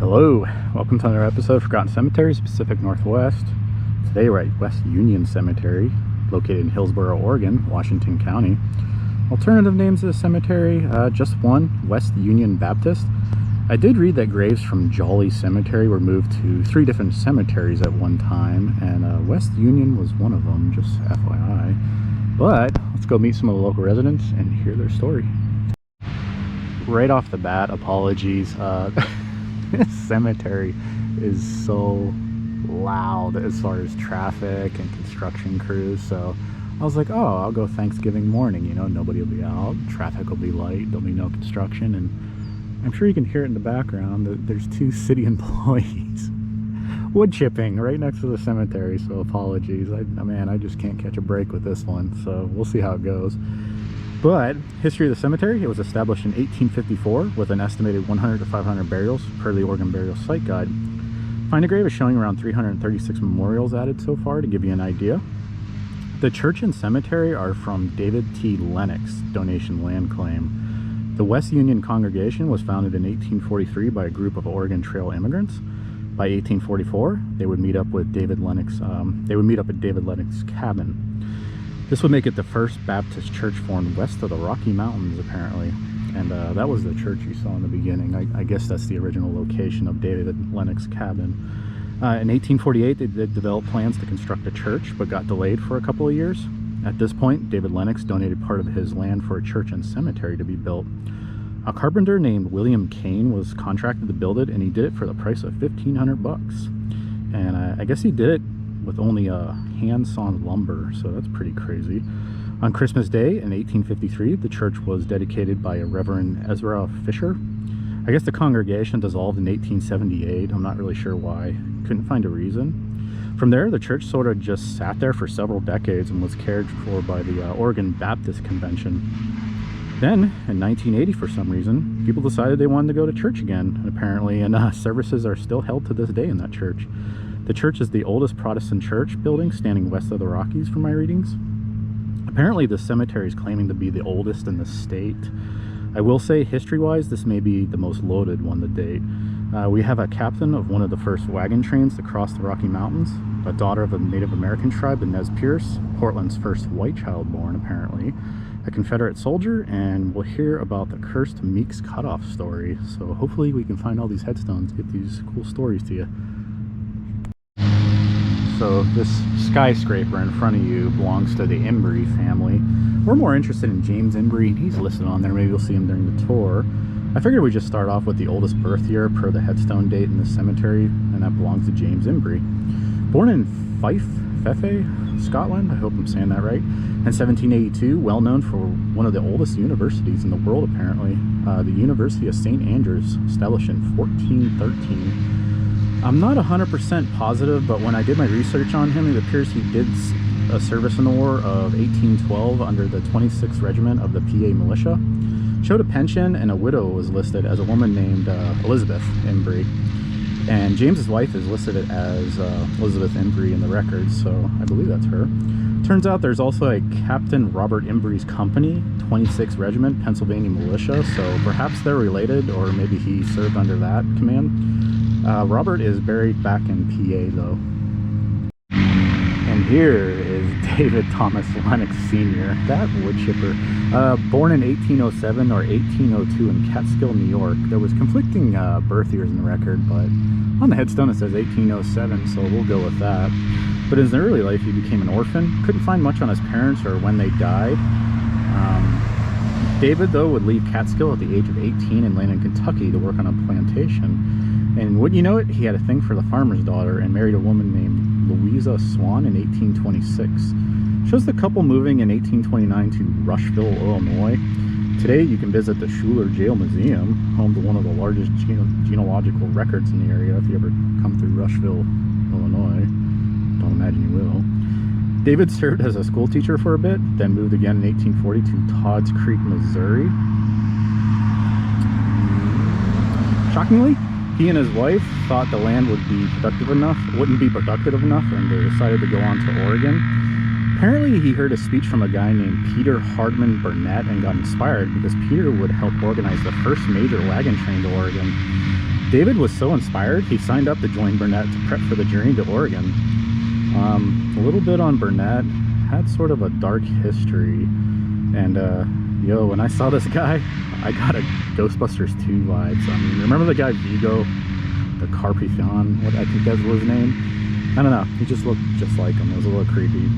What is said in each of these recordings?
Hello, welcome to another episode of Forgotten Cemeteries, Pacific Northwest. Today we're at West Union Cemetery, located in Hillsboro, Oregon, Washington County. Alternative names of the cemetery, just one, West Union Baptist. I did read that graves from Jolly Cemetery were moved to 3 different cemeteries at one time, and West Union was one of them, just FYI. But let's go meet some of the local residents and hear their story. Right off the bat, apologies. This cemetery is so loud as far as traffic and construction crews, so I was like, oh, I'll go Thanksgiving morning, you know, nobody will be out, traffic will be light, there'll be no construction, and I'm sure you can hear it in the background that there's 2 city employees wood chipping right next to the cemetery, so apologies. I just can't catch a break with this one, so we'll see how it goes. But history of the cemetery, it was established in 1854 with an estimated 100 to 500 burials per the Oregon Burial Site Guide. Find a Grave is showing around 336 memorials added so far, to give you an idea. The church and cemetery are from David T. Lennox donation land claim. The West Union congregation was founded in 1843 by a group of Oregon Trail immigrants. By 1844, they would meet up with David Lennox. They would meet up at David Lennox's cabin. This would make it the first Baptist church formed west of the Rocky Mountains, apparently. And that was the church you saw in the beginning. I guess that's the original location of David Lennox's cabin. In 1848, they did develop plans to construct a church, but got delayed for a couple of years. At this point, David Lennox donated part of his land for a church and cemetery to be built. A carpenter named William Kane was contracted to build it, and he did it for the price of $1,500. And I guess he did it with only hand-sawn lumber, so that's pretty crazy. On Christmas Day in 1853, the church was dedicated by a Reverend Ezra Fisher. I guess the congregation dissolved in 1878. I'm not really sure why. Couldn't find a reason. From there, the church sort of just sat there for several decades and was cared for by the Oregon Baptist Convention. Then, in 1980, for some reason, people decided they wanted to go to church again, apparently, and services are still held to this day in that church. The church is the oldest Protestant church building standing west of the Rockies, from my readings. Apparently, the cemetery is claiming to be the oldest in the state. I will say, history-wise, this may be the most loaded one to date. We have a captain of one of the first wagon trains to cross the Rocky Mountains, a daughter of a Native American tribe in Nez Perce, Portland's first white child born, apparently, a Confederate soldier, and we'll hear about the cursed Meek's Cutoff story. So hopefully we can find all these headstones, get these cool stories to you. So this skyscraper in front of you belongs to the Emery family. We're more interested in James Emery, and he's listed on there. Maybe you'll see him during the tour. I figured we'd just start off with the oldest birth year per the headstone date in the cemetery, and that belongs to James Emery. Born in Fife, Scotland, I hope I'm saying that right, in 1782, well known for one of the oldest universities in the world, apparently. The University of St. Andrews, established in 1413. I'm not 100% positive, but when I did my research on him, it appears he did a service in the War of 1812 under the 26th Regiment of the PA Militia. Showed a pension, and a widow was listed as a woman named Elizabeth Embry. And James's wife is listed as Elizabeth Embry in the records, so I believe that's her. Turns out there's also a Captain Robert Embry's company, 26th Regiment, Pennsylvania Militia, so perhaps they're related, or maybe he served under that command. Robert is buried back in PA, though. And here is David Thomas Lennox Sr., that wood chipper. Born in 1807 or 1802 in Catskill, New York. There was conflicting birth years in the record, but on the headstone it says 1807, so we'll go with that. But in his early life, he became an orphan. Couldn't find much on his parents or when they died. David, though, would leave Catskill at the age of 18 and land in Kentucky to work on a plantation. And wouldn't you know it, he had a thing for the farmer's daughter and married a woman named Louisa Swan in 1826. Shows the couple moving in 1829 to Rushville, Illinois. Today you can visit the Schuler Jail Museum, home to one of the largest genealogical records in the area if you ever come through Rushville, Illinois. Don't imagine you will. David served as a school teacher for a bit, then moved again in 1840 to Todd's Creek, Missouri. Shockingly, he and his wife thought the land wouldn't be productive enough, and they decided to go on to Oregon. Apparently, he heard a speech from a guy named Peter Burnett and got inspired because Peter would help organize the first major wagon train to Oregon. David was so inspired, he signed up to join Burnett to prep for the journey to Oregon. A little bit on Burnett, had sort of a dark history, and yo, when I saw this guy, I got a Ghostbusters 2 vibes. I mean, remember the guy Vigo, the Carpathian, what I think that was his name? I don't know, he just looked just like him. It was a little creepy.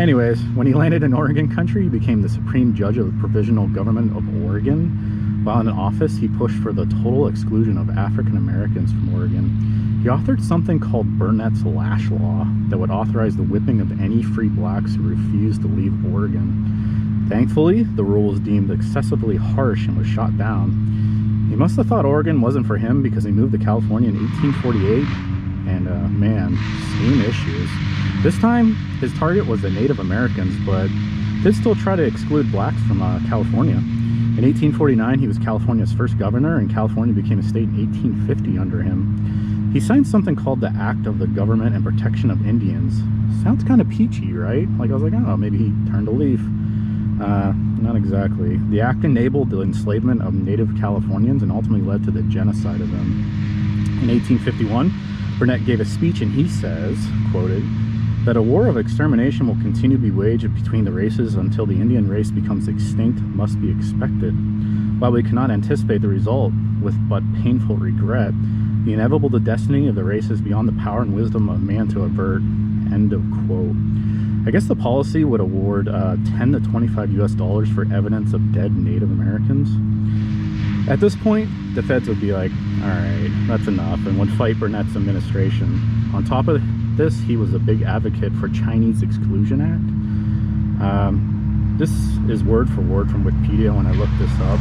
Anyways, when he landed in Oregon country, he became the Supreme Judge of the Provisional Government of Oregon. While in office, he pushed for the total exclusion of African Americans from Oregon. He authored something called Burnett's Lash Law that would authorize the whipping of any free blacks who refused to leave Oregon. Thankfully, the rule was deemed excessively harsh and was shot down. He must have thought Oregon wasn't for him because he moved to California in 1848, and man, same issues. This time, his target was the Native Americans, but did still try to exclude blacks from California. In 1849, he was California's first governor, and California became a state in 1850 under him. He signed something called the Act of the Government and Protection of Indians. Sounds kind of peachy, right? Like, I was like, oh, maybe he turned a leaf. Not exactly. The act enabled the enslavement of Native Californians and ultimately led to the genocide of them. In 1851, Burnett gave a speech, and he says, quoted, that a war of extermination will continue to be waged between the races until the Indian race becomes extinct must be expected. While we cannot anticipate the result with but painful regret, the inevitable destiny of the race is beyond the power and wisdom of man to avert. End of quote. I guess the policy would award 10 to 25 US dollars for evidence of dead Native Americans. At this point, the feds would be like, all right, that's enough, and would fight Burnett's administration. On top of this, he was a big advocate for Chinese Exclusion Act. This is word for word from Wikipedia when I looked this up.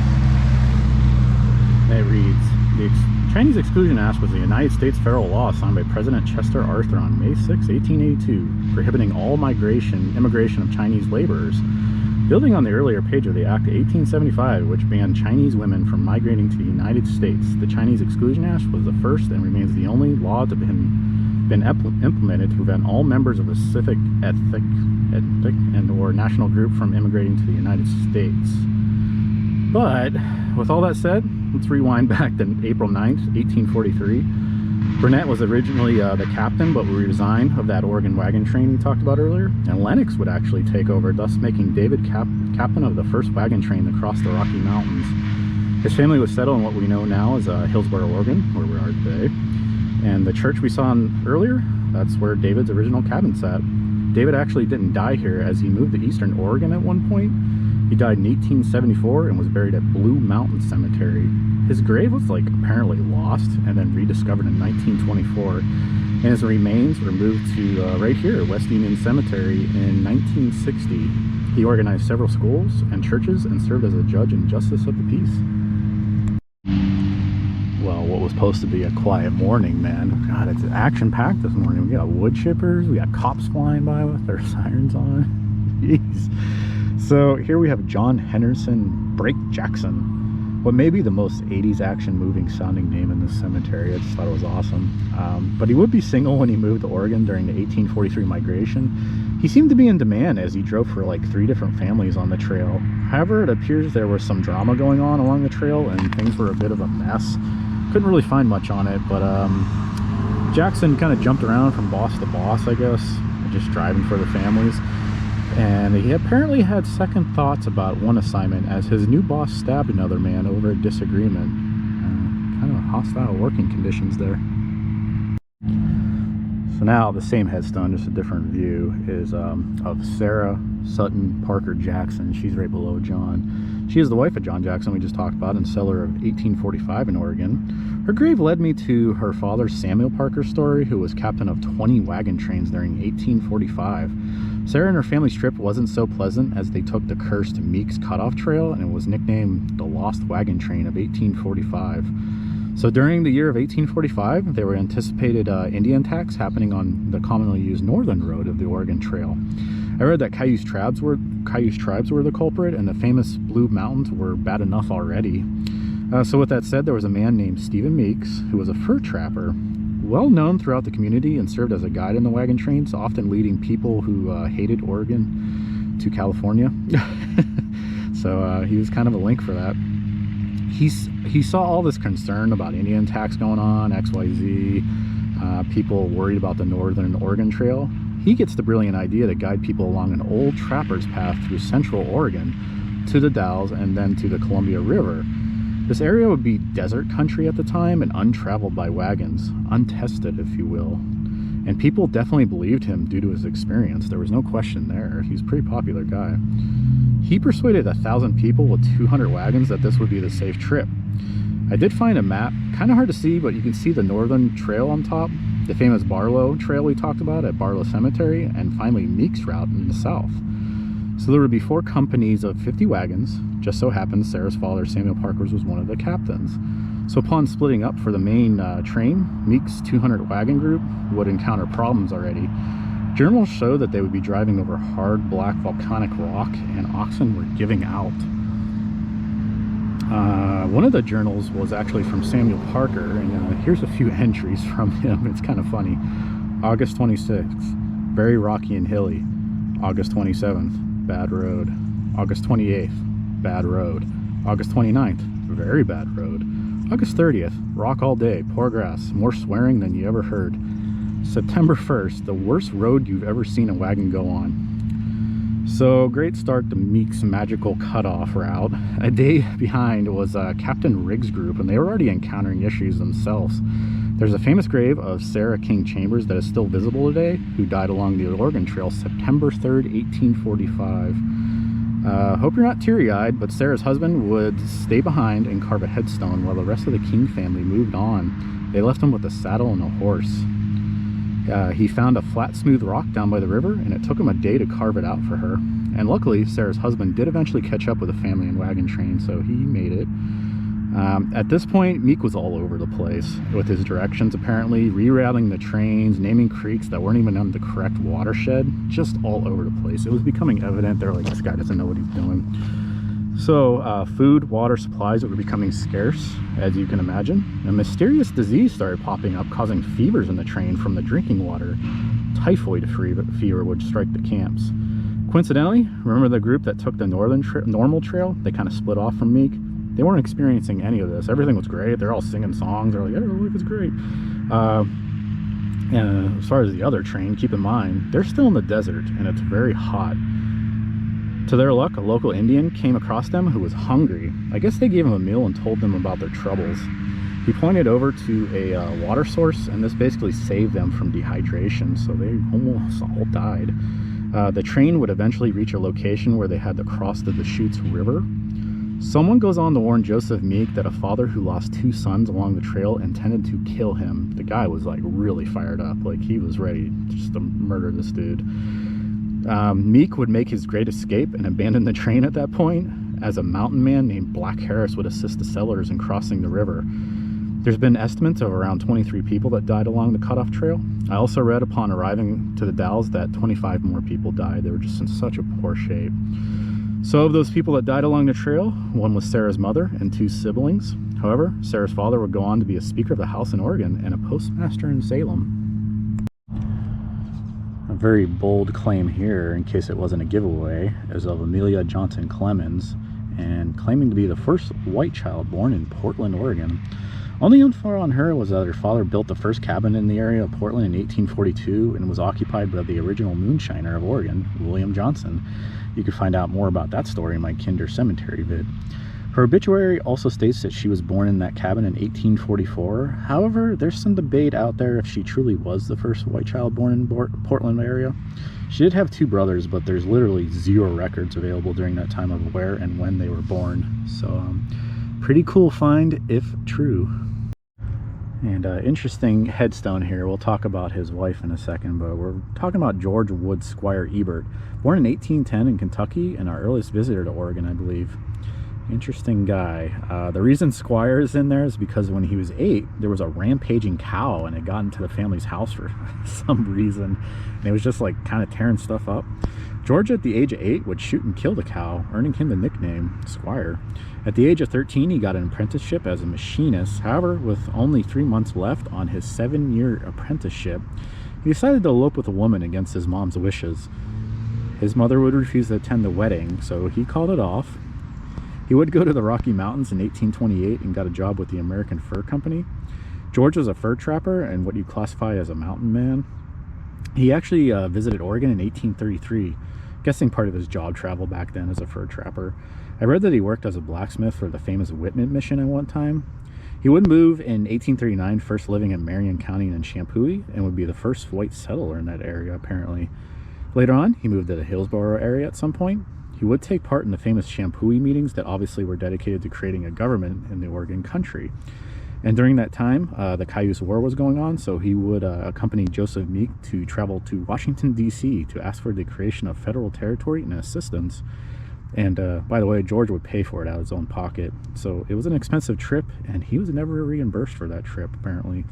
It reads, the Chinese Exclusion Act was a United States federal law signed by President Chester Arthur on May 6, 1882, prohibiting all immigration of Chinese laborers. Building on the earlier page of the Act of 1875, which banned Chinese women from migrating to the United States, the Chinese Exclusion Act was the first and remains the only law to been implemented to prevent all members of a specific ethnic and or national group from immigrating to the United States. But with all that said, let's rewind back to April 9th, 1843. Burnett was originally the captain, but would resign of that Oregon wagon train we talked about earlier, and Lennox would actually take over, thus making David captain of the first wagon train that crossed the Rocky Mountains. His family was settled in what we know now as Hillsboro, Oregon, where we are today. And the church we saw earlier, that's where David's original cabin sat. David actually didn't die here, as he moved to eastern Oregon at one point. He died in 1874 and was buried at Blue Mountain Cemetery. His grave was like apparently lost and then rediscovered in 1924, and his remains were moved to right here, West Union Cemetery, in 1960. He organized several schools and churches and served as a judge and justice of the peace. Well, what was supposed to be a quiet morning, man. God, it's action-packed this morning. We got wood chippers, we got cops flying by with their sirens on. Jeez. So here we have John Henderson Brake Jackson. What may be the most 80s action moving sounding name in this cemetery. I just thought it was awesome. But he would be single when he moved to Oregon during the 1843 migration. He seemed to be in demand as he drove for like 3 different families on the trail. However, it appears there was some drama going on along the trail and things were a bit of a mess. Couldn't really find much on it, but Jackson kind of jumped around from boss to boss, I guess, just driving for the families. And he apparently had second thoughts about one assignment as his new boss stabbed another man over a disagreement. Kind of hostile working conditions there. So now the same headstone, just a different view, is of Sarah Sutton Parker Jackson. She's right below John. She is the wife of John Jackson we just talked about, and settler of 1845 in Oregon. Her grave led me to her father Samuel Parker's story, who was captain of 20 wagon trains during 1845. Sarah and her family's trip wasn't so pleasant as they took the cursed Meek's Cutoff trail, and it was nicknamed the Lost Wagon Train of 1845. So during the year of 1845, there were anticipated Indian attacks happening on the commonly used northern road of the Oregon Trail. I read that Cayuse tribes were the culprit, and the famous Blue Mountains were bad enough already. So with that said, there was a man named Stephen Meeks, who was a fur trapper, well known throughout the community and served as a guide in the wagon trains, often leading people who hated Oregon to California. So he was kind of a link for that. he saw all this concern about Indian attacks going on, XYZ, people worried about the Northern Oregon Trail. He gets the brilliant idea to guide people along an old trapper's path through central Oregon to the Dalles and then to the Columbia River. This area would be desert country at the time and untraveled by wagons, untested if you will. And people definitely believed him due to his experience. There was no question there. He's a pretty popular guy. He persuaded 1,000 people with 200 wagons that this would be the safe trip. I did find a map, kind of hard to see, but you can see the Northern Trail on top, the famous Barlow Trail we talked about at Barlow Cemetery, and finally Meek's route in the south. So there would be 4 companies of 50 wagons. Just so happens Sarah's father, Samuel Parker, was one of the captains. So upon splitting up for the main train, Meek's 200 wagon group would encounter problems already. Journals show that they would be driving over hard black volcanic rock and oxen were giving out. One of the journals was actually from Samuel Parker, and here's a few entries from him. It's kind of funny. August 26th, very rocky and hilly. August 27th, bad road. August 28th, bad road. August 29th, very bad road. August 30th, rock all day, poor grass, more swearing than you ever heard. September 1st, the worst road you've ever seen a wagon go on. So, great start to Meek's magical cutoff route. A day behind was Captain Riggs' group, and they were already encountering issues themselves. There's a famous grave of Sarah King Chambers that is still visible today, who died along the Oregon Trail September 3rd, 1845. Hope you're not teary-eyed, but Sarah's husband would stay behind and carve a headstone while the rest of the King family moved on. They left him with a saddle and a horse. He found a flat, smooth rock down by the river, and it took him a day to carve it out for her. And luckily, Sarah's husband did eventually catch up with the family and wagon train, so he made it. At this point, Meek was all over the place with his directions, apparently, rerouting the trains, naming creeks that weren't even on the correct watershed, just all over the place. It was becoming evident. They're like, this guy doesn't know what he's doing. So, food, water, supplies were becoming scarce, as you can imagine. A mysterious disease started popping up, causing fevers in the train from the drinking water. Typhoid fever would strike the camps. Coincidentally, remember the group that took the normal trail? They kind of split off from Meek. They weren't experiencing any of this. Everything was great. They're all singing songs. They're like, yeah, life is great. And as far as the other train, keep in mind, they're still in the desert, and it's very hot. To their luck, a local Indian came across them who was hungry. I guess they gave him a meal and told them about their troubles. He pointed over to a water source, and this basically saved them from dehydration, so they almost all died. The train would eventually reach a location where they had to cross the Deschutes River. Someone goes on to warn Joseph Meek that a father who lost 2 sons along the trail intended to kill him. The guy was like really fired up, like he was ready just to murder this dude. Meek would make his great escape and abandon the train at that point, as a mountain man named Black Harris would assist the settlers in crossing the river. There's been estimates of around 23 people that died along the Cutoff Trail. I also read upon arriving to the Dalles that 25 more people died. They were just in such a poor shape. So of those people that died along the trail, one was Sarah's mother and 2 siblings. However, Sarah's father would go on to be a Speaker of the House in Oregon and a postmaster in Salem. A very bold claim here, in case it wasn't a giveaway, is of Amelia Johnson Clemens, and claiming to be the first white child born in Portland, Oregon. Only info on her was that her father built the first cabin in the area of Portland in 1842 and was occupied by the original moonshiner of Oregon, William Johnson. You can find out more about that story in my Kinder Cemetery vid. Her obituary also states that she was born in that cabin in 1844. However, there's some debate out there if she truly was the first white child born in Portland area. She did have 2 brothers, but there's literally 0 records available during that time of where and when they were born. So, pretty cool find, if true. And interesting headstone here. We'll talk about his wife in a second, but we're talking about George Wood Squire Ebert, born in 1810 in Kentucky, and our earliest visitor to Oregon, I believe. Interesting guy. The reason Squire is in there is because when he was 8, there was a rampaging cow, and it got into the family's house for some reason, and it was just like kind of tearing stuff up. George, at the age of 8, would shoot and kill the cow, earning him the nickname Squire. At the age of 13, he got an apprenticeship as a machinist. However, with only 3 months left on his 7-year apprenticeship, he decided to elope with a woman against his mom's wishes. His mother would refuse to attend the wedding, so he called it off. He would go to the Rocky Mountains in 1828 and got a job with the American Fur Company. George was a fur trapper and what you classify as a mountain man. He actually visited Oregon in 1833, guessing part of his job travel back then as a fur trapper. I read that he worked as a blacksmith for the famous Whitman mission at one time. He would move in 1839, first living in Marion County in Champouy, and would be the first white settler in that area, apparently. Later on, he moved to the Hillsboro area at some point. He would take part in the famous Champouy meetings that obviously were dedicated to creating a government in the Oregon country. And during that time, the Cayuse War was going on, so he would accompany Joseph Meek to travel to Washington, D.C. to ask for the creation of federal territory and assistance. And by the way, George would pay for it out of his own pocket. So it was an expensive trip, and he was never reimbursed for that trip, apparently.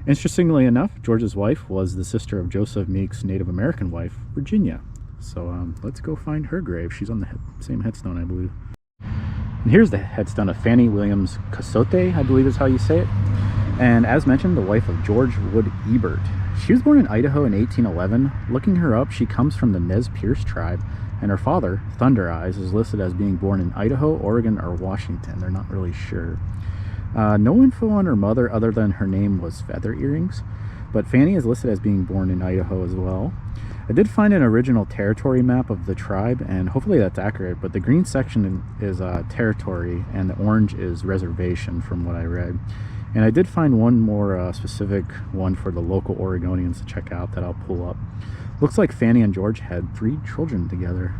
Interestingly enough, George's wife was the sister of Joseph Meek's Native American wife, Virginia. So let's go find her grave. She's on the same headstone, I believe. And here's the headstone of Fanny Williams Casote, I believe is how you say it. And as mentioned, the wife of George Wood Ebert. She was born in Idaho in 1811. Looking her up, she comes from the Nez Perce tribe, and her father, Thunder Eyes, is listed as being born in Idaho, Oregon, or Washington. They're not really sure. No info on her mother other than her name was Feather Earrings, but Fanny is listed as being born in Idaho as well. I did find an original territory map of the tribe, and hopefully that's accurate, but the green section is territory and the orange is reservation from what I read. And I did find one more specific one for the local Oregonians to check out that I'll pull up. Looks like Fanny and George had 3 children together.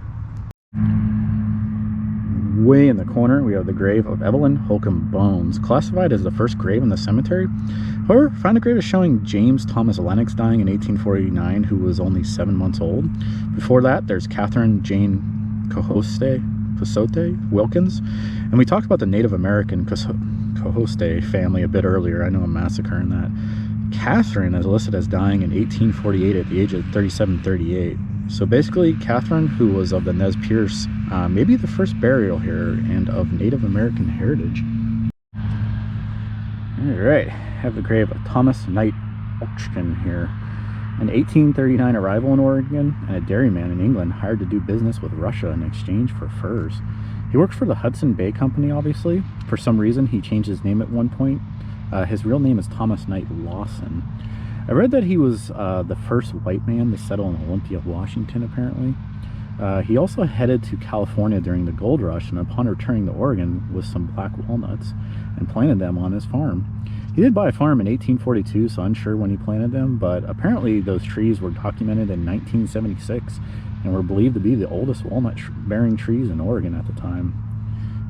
Way in the corner, we have the grave of Evelyn Bones, classified as the first grave in the cemetery. However, found a grave is showing James Thomas Lennox dying in 1849, who was only 7 months old. Before that, there's Catherine Jane Cahoste Wilkins. And we talked about the Native American Cahoste family a bit earlier. I know a massacre in that. Catherine is listed as dying in 1848 at the age of 38. So basically, Catherine, who was of the Nez Perce, may be the first burial here and of Native American heritage. Alright, have the grave of Thomasonix Oxton here. An 1839 arrival in Oregon and a dairyman in England hired to do business with Russia in exchange for furs. He worked for the Hudson Bay Company, obviously. For some reason, he changed his name at one point. His real name is Thomasonix Lawson. I read that he was the first white man to settle in Olympia, Washington, apparently. He also headed to California during the gold rush, and upon returning to Oregon with some black walnuts and planted them on his farm. He did buy a farm in 1842, so unsure when he planted them, but apparently those trees were documented in 1976 and were believed to be the oldest walnut-bearing trees in Oregon at the time.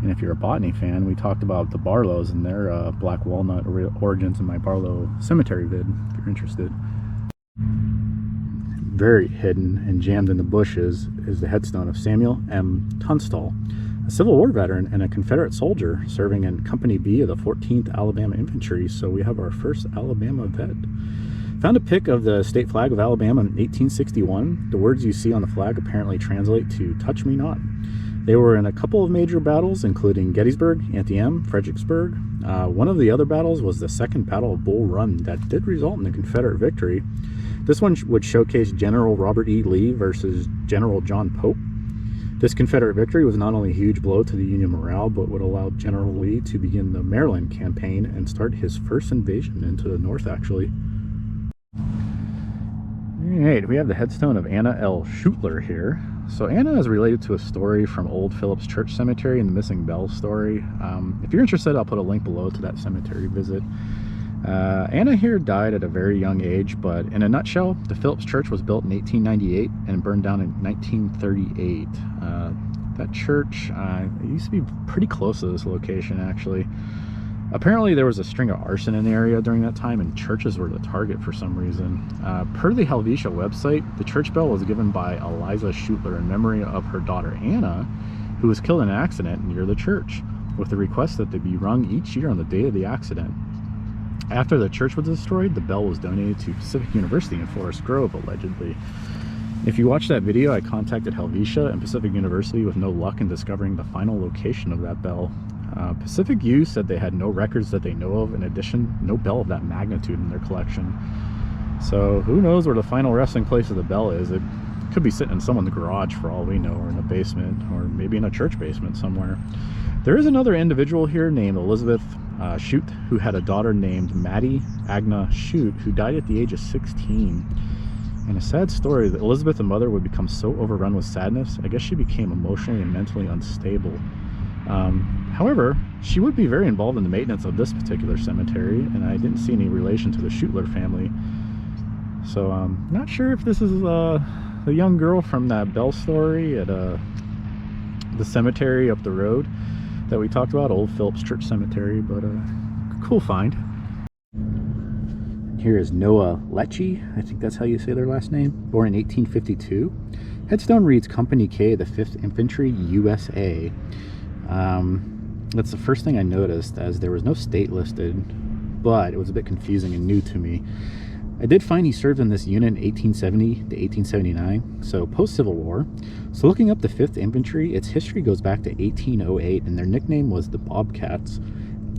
And if you're a botany fan, we talked about the Barlows and their black walnut origins in my Barlow cemetery vid, if you're interested. Very hidden and jammed in the bushes is the headstone of Samuel M. Mtunstall, a Civil War veteran and a Confederate soldier serving in Company B of the 14th Alabama Infantry. So we have our first Alabama vet. Found a pic of the state flag of Alabama in 1861. The words you see on the flag apparently translate to "Touch Me Not." They were in a couple of major battles, including Gettysburg, Antietam, Fredericksburg. One of the other battles was the Second Battle of Bull Run that did result in a Confederate victory. This one would showcase General Robert E. Lee versus General John Pope. This Confederate victory was not only a huge blow to the Union morale, but would allow General Lee to begin the Maryland campaign and start his first invasion into the North, actually. Alright, we have the headstone of Anna L. Shuttler here. So Anna is related to a story from Old Phillips Church Cemetery and the Missing Bell story. If you're interested, I'll put a link below to that cemetery visit. Anna here died at a very young age, but in a nutshell, the Phillips Church was built in 1898 and burned down in 1938. That church it used to be pretty close to this location, actually. Apparently there was a string of arson in the area during that time, and churches were the target for some reason. Per the Helvetia website, the church bell was given by Eliza Shuttler in memory of her daughter Anna, who was killed in an accident near the church, with the request that they be rung each year on the day of the accident. After the church was destroyed, the bell was donated to Pacific University in Forest Grove, allegedly. If you watch that video, I contacted Helvetia and Pacific University with no luck in discovering the final location of that bell. Pacific U said they had no records that they know of. In addition, no bell of that magnitude in their collection. So who knows where the final resting place of the bell is. It could be sitting in someone's garage for all we know, or in a basement, or maybe in a church basement somewhere. There is another individual here named Elizabeth Shute, who had a daughter named Maddie Agna Shute, who died at the age of 16. And a sad story that Elizabeth, the mother, would become so overrun with sadness, I guess she became emotionally and mentally unstable. However, she would be very involved in the maintenance of this particular cemetery, and I didn't see any relation to the Shuttler family. So I'm not sure if this is the young girl from that Bell story at the cemetery up the road that we talked about, Old Phillips Church Cemetery, but cool find. Here is Noah Lecce, I think that's how you say their last name, born in 1852. Headstone reads Company K, the 5th Infantry, USA. That's the first thing I noticed, as there was no state listed, but it was a bit confusing and new to me. I did find he served in this unit in 1870 to 1879, so post-Civil War. So looking up the 5th Infantry, its history goes back to 1808, and their nickname was the Bobcats.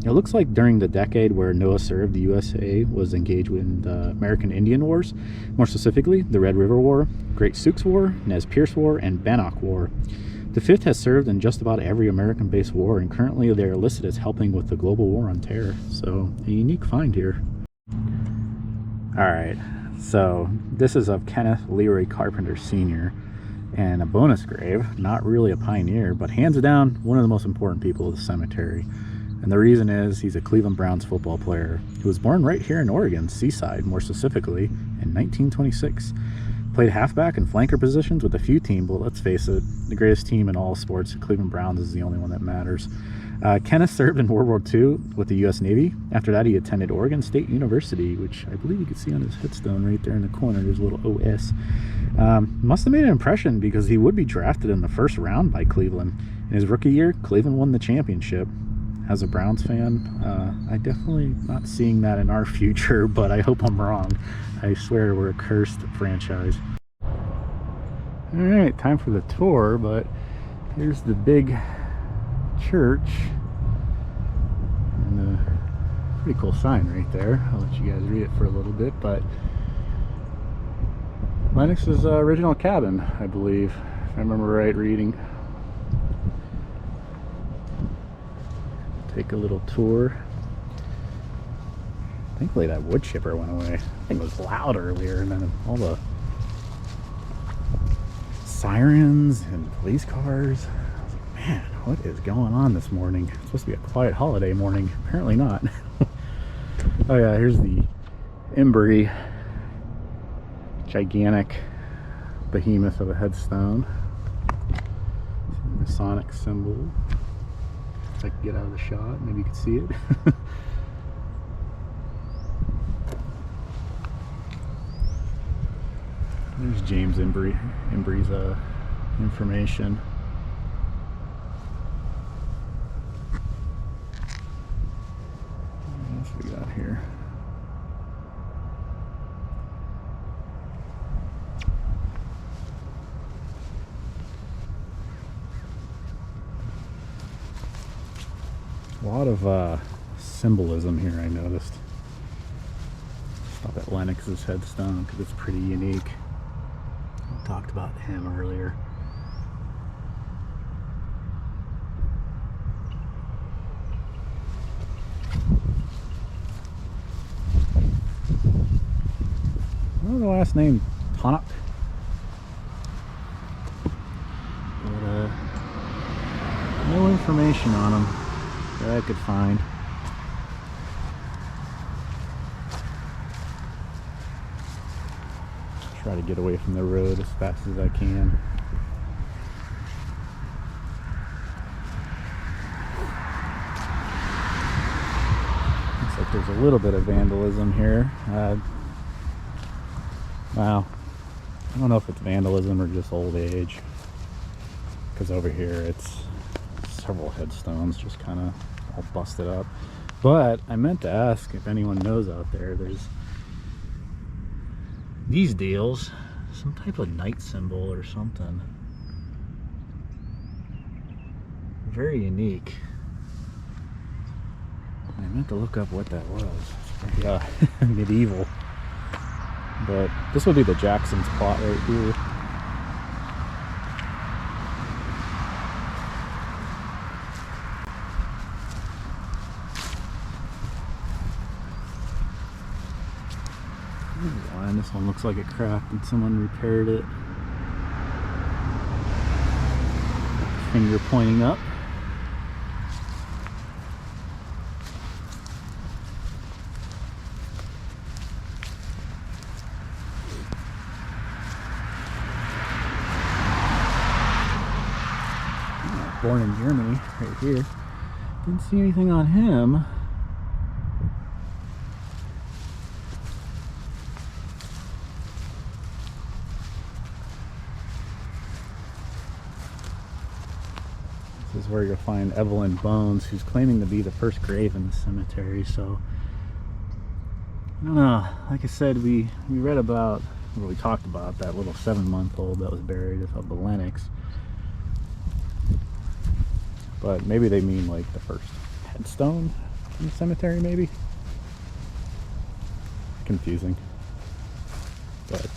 It looks like during the decade where Noah served, the USA was engaged with the American Indian Wars, more specifically the Red River War, Great Sioux War, Nez Perce War, and Bannock War. The 5th has served in just about every American-based war, and currently they are listed as helping with the global war on terror. So a unique find here. Alright, so this is of Kenneth LeRoy Carpenter Sr. and a bonus grave, not really a pioneer, but hands down one of the most important people of the cemetery. And the reason is he's a Cleveland Browns football player who was born right here in Oregon, Seaside more specifically, in 1926. Played halfback and flanker positions with a few teams, but let's face it, the greatest team in all sports, Cleveland Browns, is the only one that matters. Kenneth served in World War II with the U.S. Navy. After that, he attended Oregon State University, which I believe you can see on his headstone right there in the corner. There's a little OS. Must have made an impression because he would be drafted in the first round by Cleveland. In his rookie year, Cleveland won the championship. As a Browns fan, I definitely not seeing that in our future, but I hope I'm wrong. I swear we're a cursed franchise. Alright, time for the tour, but here's the big church. And a pretty cool sign right there. I'll let you guys read it for a little bit, but Lennox's original cabin, I believe, if I remember right reading. Take a little tour. Thankfully that wood chipper went away. I think it was loud earlier, and then all the sirens and police cars. I was like, man, what is going on this morning? It's supposed to be a quiet holiday morning. Apparently not. Oh yeah, here's the Ebury. Gigantic behemoth of a headstone. Masonic symbol. If I could get out of the shot, maybe you could see it. There's James Ebury's information. What else we got here? A lot of symbolism here, I noticed. Stop at Lennox's headstone because it's pretty unique. I talked about him earlier. I don't know the last name, Tonic. But no information on him that I could find. Try to get away from the road as fast as I can. Looks like there's a little bit of vandalism here. Wow. I don't know if it's vandalism or just old age. Because over here it's several headstones just kind of all busted up. But I meant to ask if anyone knows out there, there's these deals, some type of night symbol or something. Very unique. I meant to look up what that was. It's very, medieval. But this would be the Jackson's plot right here. line. This one looks like it cracked and someone repaired it. Finger pointing up. Born in Germany, right here. Didn't see anything on him. This is where you'll find Evelyn Bones, who's claiming to be the first grave in the cemetery. So I don't know. Like I said, we read about, or we talked about that little 7-month-old that was buried of the Lennox. But maybe they mean like the first headstone in the cemetery, maybe? Confusing. But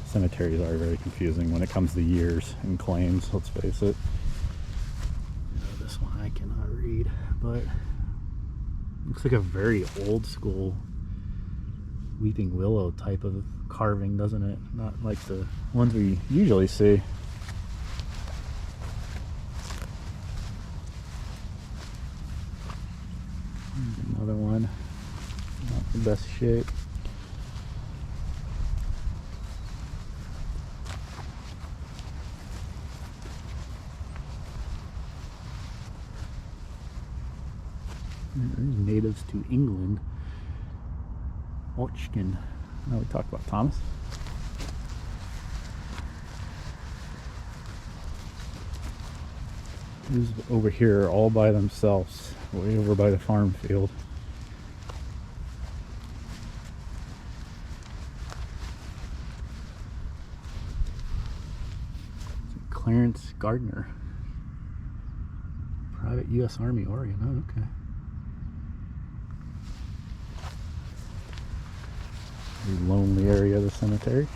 cemeteries are very confusing when it comes to years and claims, let's face it. This one I cannot read, but looks like a very old school weeping willow type of carving, doesn't it? Not like the ones we usually see. Another one, not the best shape. There's natives to England. Oxton. Now we talked about Thomas. Who's over here all by themselves, way over by the farm field. Clarence Gardner, Private U.S. Army, Oregon. Oh, okay. The lonely area of the cemetery.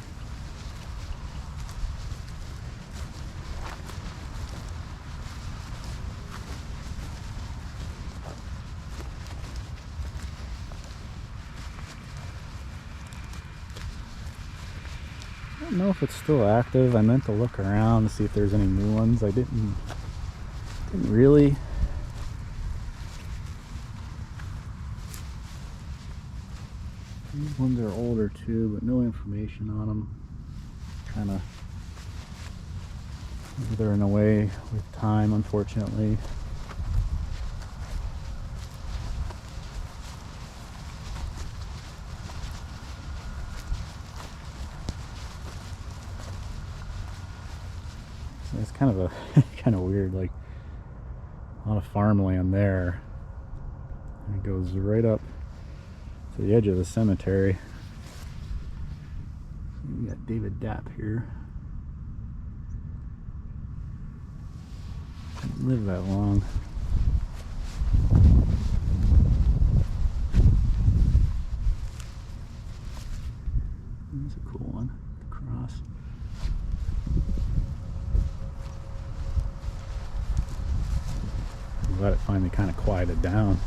I don't know if it's still active. I meant to look around to see if there's any new ones. I didn't really. These ones are older too, but no information on them. Kind of withering away with time, unfortunately. So it's kind of a kind of weird, like a lot of farmland there, and it goes right up to the edge of the cemetery. So we got David Dapp here. Didn't live that long. That's a cool one. The cross. I'm glad it finally kind of quieted down.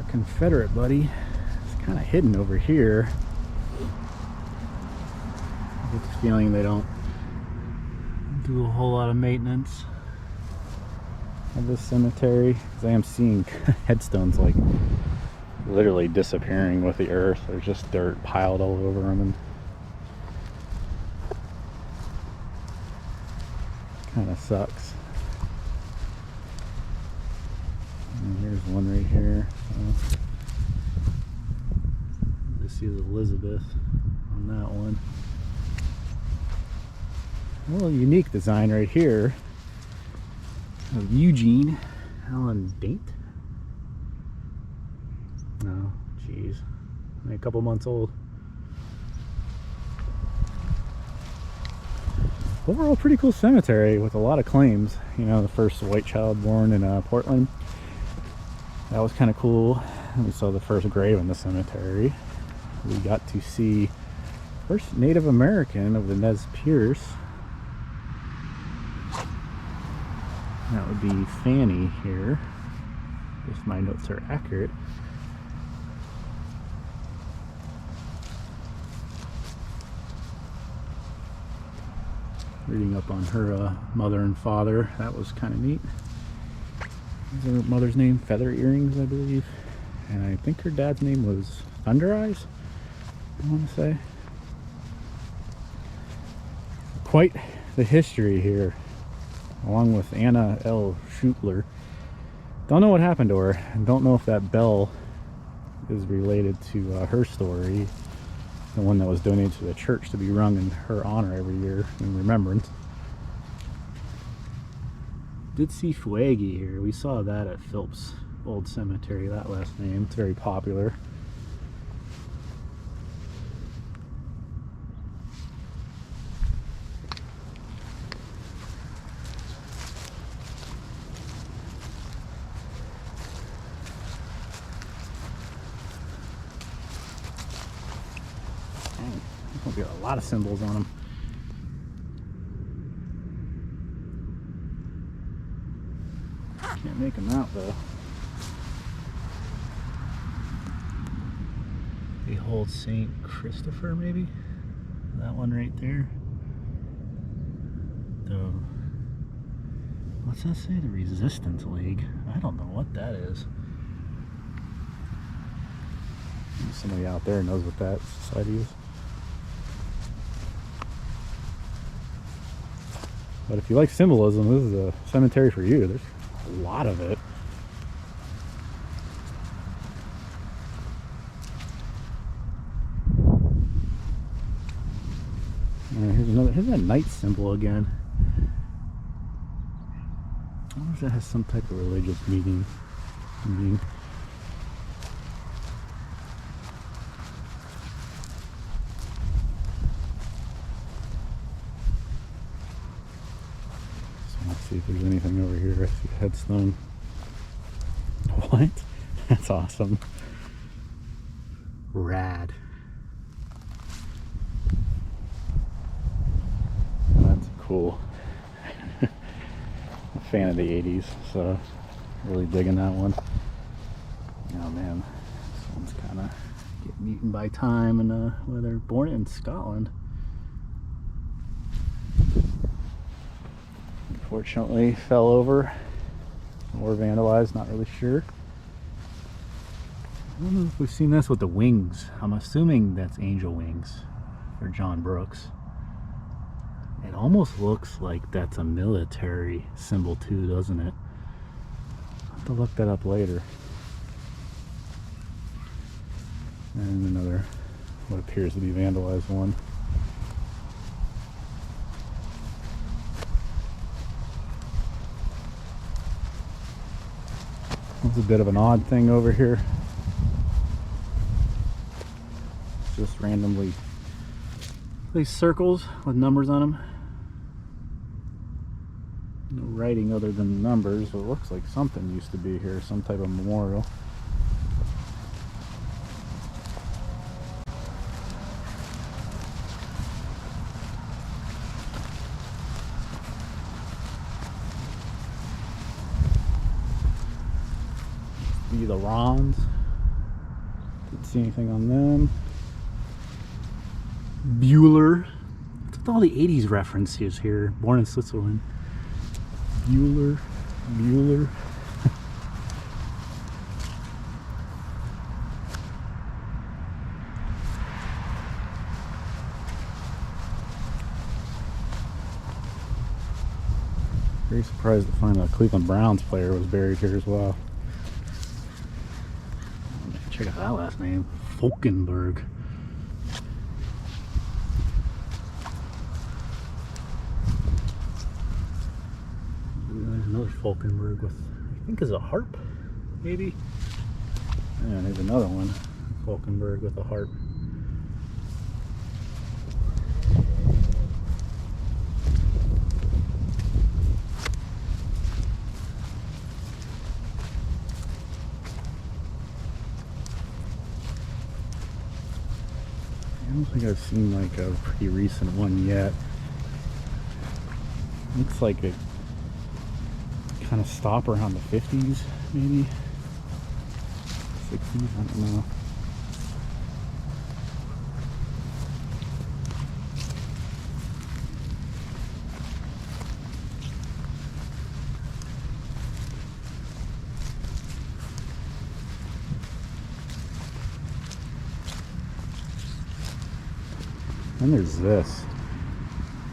Confederate buddy is kind of hidden over here. I get the feeling they don't do a whole lot of maintenance of this cemetery, because I am seeing headstones like literally disappearing with the earth. There's just dirt piled all over them, and kind of sucks. And here's one right here. This is Elizabeth on that one. A little unique design right here of Eugene Allen Daint. No, geez, only a couple months old. overall pretty cool cemetery with a lot of claims. You know, the first white child born in Portland. That was kind of cool. We saw the first grave in the cemetery. We got to see first Native American of the Nez Perce. That would be Fanny here, if my notes are accurate. Reading up on her mother and father, that was kind of neat. Her mother's name, Feather Earrings, I believe. And I think her dad's name was Thunder Eyes, I want to say. Quite the history here, along with Anna L Shuttler. Don't know what happened to her, and don't know if that bell is related to her story, the one that was donated to the church to be rung in her honor every year in remembrance. Did see Fuegi here. We saw that at Phillips Old Cemetery, that last name. It's very popular. There's got a lot of symbols on them. Can't make them out though. Behold Saint Christopher, maybe? That one right there. The, what's that say? The Resistance League. I don't know what that is. Somebody out there knows what that society is. But if you like symbolism, this is a cemetery for you. There's a lot of it. Here's that knight symbol again. I wonder if that has some type of religious meaning. Let's see if there's anything over here. I see a headstone. What? That's awesome. Rad. That's cool. I'm a fan of the 80s, so really digging that one. Oh man, this one's kind of getting eaten by time, and well, they're born in Scotland. Unfortunately, fell over or vandalized, not really sure. I don't know if we've seen this with the wings. I'm assuming that's angel wings for John Brooks. It almost looks like that's a military symbol too, doesn't it? I'll have to look that up later. And another, what appears to be vandalized one. It's a bit of an odd thing over here. Just randomly these circles with numbers on them. No writing other than numbers, but it looks like something used to be here, some type of memorial. Be the Rons. Didn't see anything on them. Bueller. What's with all the 80s references here? Born in Switzerland. Bueller. Very surprised to find a Cleveland Browns player was buried here as well. Check out that last name, Falkenberg. There's another Falkenberg with, I think, is a harp, maybe. And there's another one, Falkenberg with a harp. don't think I've seen like a pretty recent one yet. Looks like it kind of stop around the 50s, maybe 60s, I don't know. And there's this.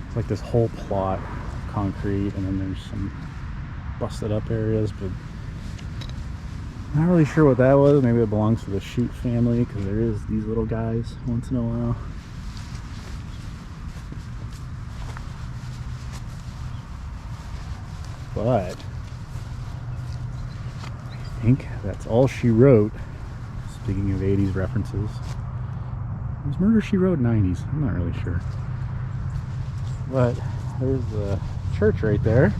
It's like this whole plot of concrete, and then there's some busted up areas, but not really sure what that was. Maybe it belongs to the Chute family, because there is these little guys once in a while. But I think that's all she wrote. Speaking of 80s references. Was Murder, She Wrote 90s? I'm not really sure. But there's the church right there.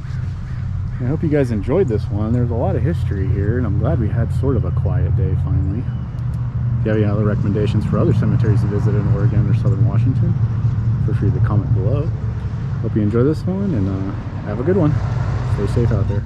I hope you guys enjoyed this one. There's a lot of history here, and I'm glad we had sort of a quiet day finally. If you have any other recommendations for other cemeteries to visit in Oregon or Southern Washington, feel free to comment below. Hope you enjoy this one, and have a good one. Stay safe out there.